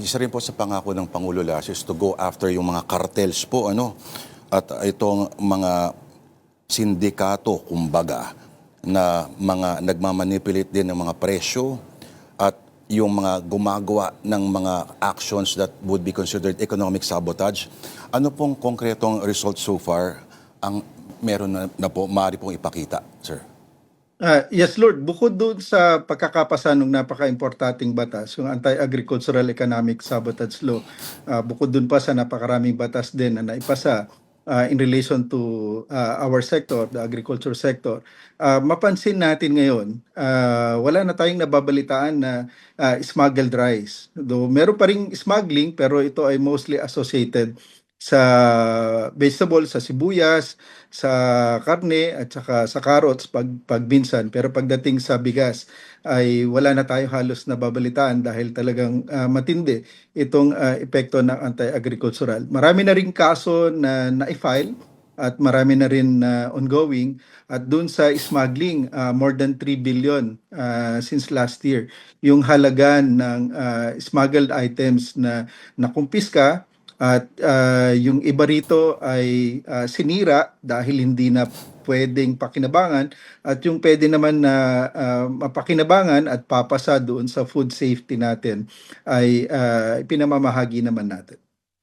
isa rin po sa pangako ng Pangulo last is to go after yung mga cartels po, ano, at itong mga sindikato, kumbaga, na mga nagmamanipulate din ng mga presyo at yung mga gumagawa ng mga actions that would be considered economic sabotage. Ano pong konkretong result so far ang meron na po, maaari pong ipakita, sir? Yes, Lord. Bukod doon sa pagkakapasa ng napaka-importanting batas, yung Anti-Agricultural Economic Sabotage Law, bukod doon pa sa napakaraming batas din na naipasa in relation to our sector, the agriculture sector, mapansin natin ngayon, wala na tayong nababalitaan na smuggled rice. Though meron pa ring smuggling, pero ito ay mostly associated sa vegetable, sa sibuyas, sa karne at saka sa carrots pagminsan, pero pagdating sa bigas ay wala na tayo halos nababalitaan dahil talagang matindi itong epekto ng anti-agricultural. Marami na ring kaso na na-file at marami na rin na ongoing, at doon sa smuggling more than 3 billion since last year yung halaga ng smuggled items na nakumpiska. At yung iba rito ay sinira dahil hindi na pwedeng pakinabangan, at yung pwede naman na mapakinabangan at papasa doon sa food safety natin ay pinamamahagi naman natin.